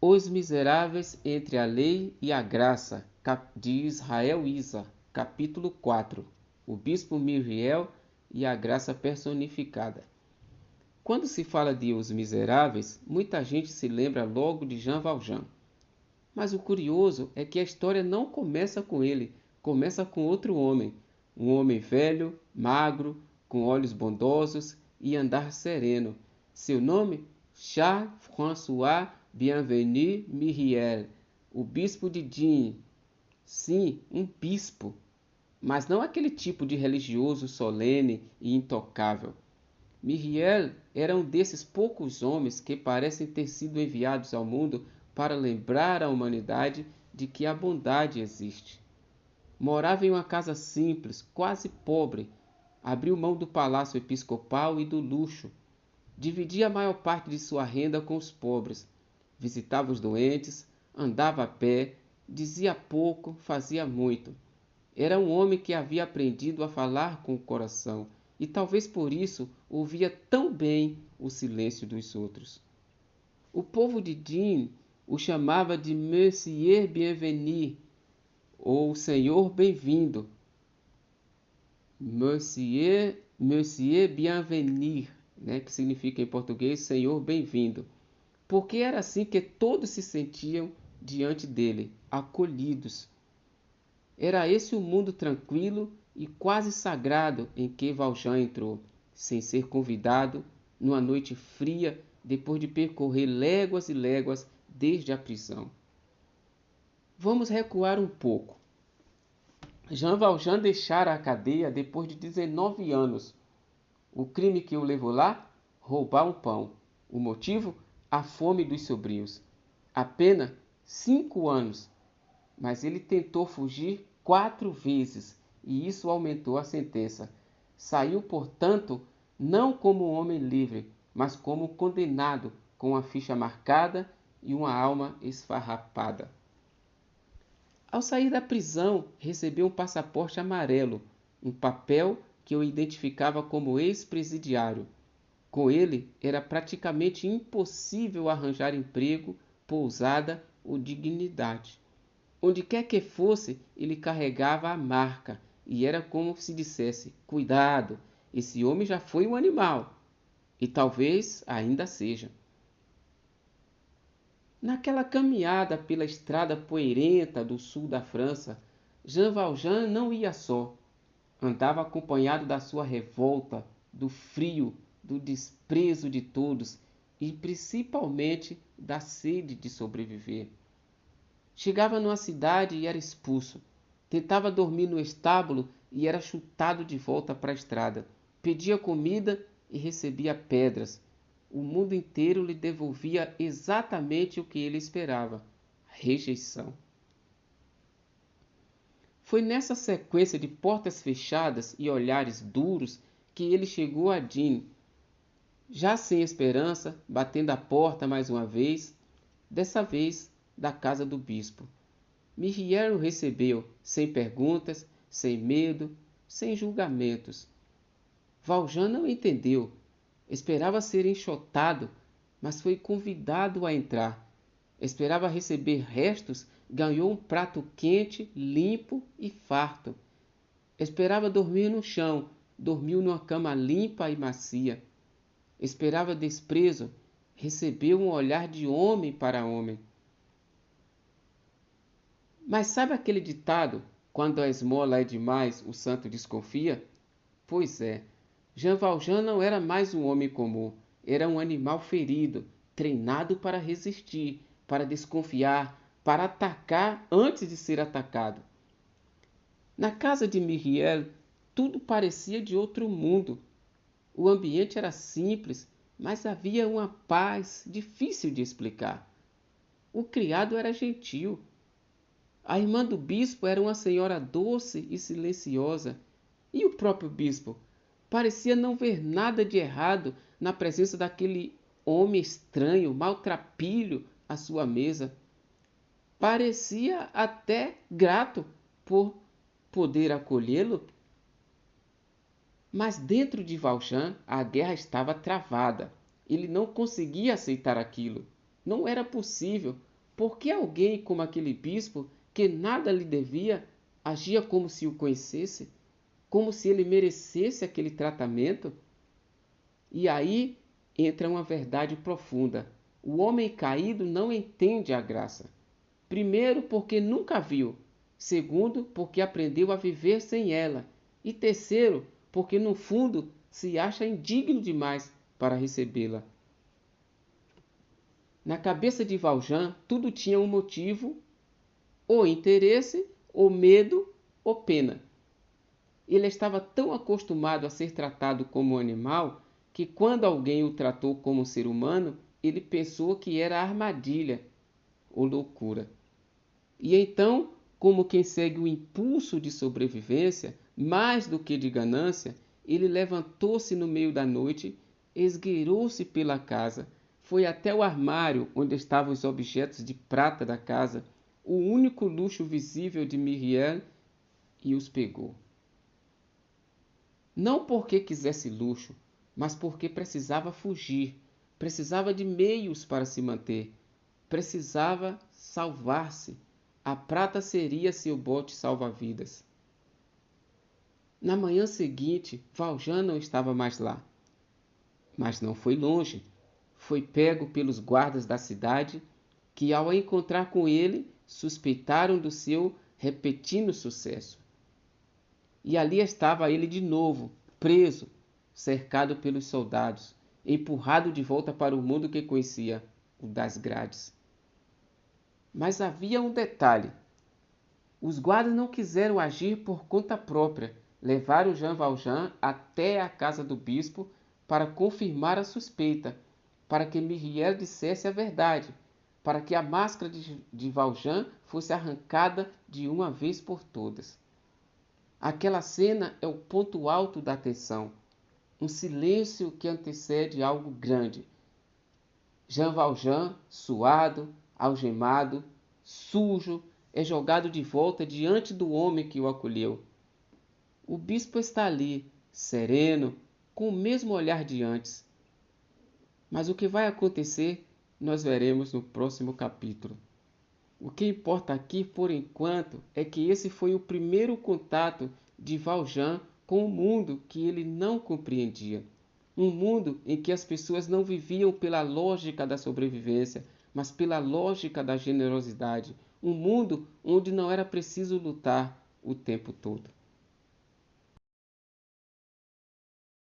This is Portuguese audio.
Os Miseráveis entre a Lei e a Graça, de Israel Isa, capítulo 4. O Bispo Miriel e a Graça Personificada. Quando se fala de Os Miseráveis, muita gente se lembra logo de Jean Valjean. Mas o curioso é que a história não começa com ele, começa com outro homem. Um homem velho, magro, com olhos bondosos e andar sereno. Seu nome? Charles-François Bienvenu Myriel, o bispo de Digne. Sim, um bispo, mas não aquele tipo de religioso solene e intocável. Myriel era um desses poucos homens que parecem ter sido enviados ao mundo para lembrar à humanidade de que a bondade existe. Morava em uma casa simples, quase pobre. Abriu mão do palácio episcopal e do luxo. Dividia a maior parte de sua renda com os pobres. Visitava os doentes, andava a pé, dizia pouco, fazia muito. Era um homem que havia aprendido a falar com o coração e talvez por isso ouvia tão bem o silêncio dos outros. O povo de Digne o chamava de Monsieur Bienvenu, ou Senhor Bem-vindo. Monsieur Bienvenue, né, que significa em português Senhor Bem-vindo. Porque era assim que todos se sentiam diante dele, acolhidos. Era esse o mundo tranquilo e quase sagrado em que Valjean entrou, sem ser convidado, numa noite fria, depois de percorrer léguas e léguas desde a prisão. Vamos recuar um pouco. Jean Valjean deixara a cadeia depois de 19 anos. O crime que o levou lá? Roubar um pão. O motivo? A fome dos sobrinhos. A pena? 5 anos. Mas ele tentou fugir 4 vezes e isso aumentou a sentença. Saiu, portanto, não como um homem livre, mas como condenado, com a ficha marcada e uma alma esfarrapada. Ao sair da prisão, recebeu um passaporte amarelo, um papel que o identificava como ex-presidiário. Com ele, era praticamente impossível arranjar emprego, pousada ou dignidade. Onde quer que fosse, ele carregava a marca, e era como se dissesse: cuidado, esse homem já foi um animal, e talvez ainda seja. Naquela caminhada pela estrada poeirenta do sul da França, Jean Valjean não ia só. Andava acompanhado da sua revolta, do frio, do desprezo de todos e principalmente da sede de sobreviver. Chegava numa cidade e era expulso. Tentava dormir no estábulo e era chutado de volta para a estrada. Pedia comida e recebia pedras. O mundo inteiro lhe devolvia exatamente o que ele esperava: rejeição. Foi nessa sequência de portas fechadas e olhares duros que ele chegou a Digne. Já sem esperança, batendo a porta mais uma vez, dessa vez da casa do bispo. Myriel o recebeu, sem perguntas, sem medo, sem julgamentos. Valjean não entendeu. Esperava ser enxotado, mas foi convidado a entrar. Esperava receber restos, ganhou um prato quente, limpo e farto. Esperava dormir no chão, dormiu numa cama limpa e macia. Esperava desprezo, recebeu um olhar de homem para homem. Mas sabe aquele ditado, quando a esmola é demais, o santo desconfia? Pois é, Jean Valjean não era mais um homem comum, era um animal ferido, treinado para resistir, para desconfiar, para atacar antes de ser atacado. Na casa de Myriel, tudo parecia de outro mundo. O ambiente era simples, mas havia uma paz difícil de explicar. O criado era gentil. A irmã do bispo era uma senhora doce e silenciosa. E o próprio bispo parecia não ver nada de errado na presença daquele homem estranho, maltrapilho à sua mesa. Parecia até grato por poder acolhê-lo. Mas dentro de Valjean a guerra estava travada. Ele não conseguia aceitar aquilo. Não era possível. por que alguém como aquele bispo, que nada lhe devia, agia como se o conhecesse, como se ele merecesse aquele tratamento? E aí entra uma verdade profunda. O homem caído não entende a graça. Primeiro, porque nunca viu. Segundo, porque aprendeu a viver sem ela. E terceiro, porque no fundo se acha indigno demais para recebê-la. Na cabeça de Valjean, tudo tinha um motivo, ou interesse, ou medo, ou pena. Ele estava tão acostumado a ser tratado como um animal que quando alguém o tratou como um ser humano, ele pensou que era armadilha ou loucura. E então, como quem segue o impulso de sobrevivência, mais do que de ganância, ele levantou-se no meio da noite, esgueirou-se pela casa, foi até o armário onde estavam os objetos de prata da casa, o único luxo visível de Myriel, e os pegou. Não porque quisesse luxo, mas porque precisava fugir, precisava de meios para se manter, precisava salvar-se. A prata seria seu bote salva-vidas. Na manhã seguinte, Valjean não estava mais lá. Mas não foi longe. Foi pego pelos guardas da cidade, que ao encontrar com ele, suspeitaram do seu repentino sucesso. E ali estava ele de novo, preso, cercado pelos soldados, empurrado de volta para o mundo que conhecia, o das grades. Mas havia um detalhe. Os guardas não quiseram agir por conta própria. Levaram Jean Valjean até a casa do bispo para confirmar a suspeita, para que Myriel dissesse a verdade, para que a máscara de Valjean fosse arrancada de uma vez por todas. Aquela cena é o ponto alto da tensão, um silêncio que antecede algo grande. Jean Valjean, suado, algemado, sujo, é jogado de volta diante do homem que o acolheu. O bispo está ali, sereno, com o mesmo olhar de antes. Mas o que vai acontecer, nós veremos no próximo capítulo. O que importa aqui, por enquanto, é que esse foi o primeiro contato de Valjean com um mundo que ele não compreendia. Um mundo em que as pessoas não viviam pela lógica da sobrevivência, mas pela lógica da generosidade. Um mundo onde não era preciso lutar o tempo todo.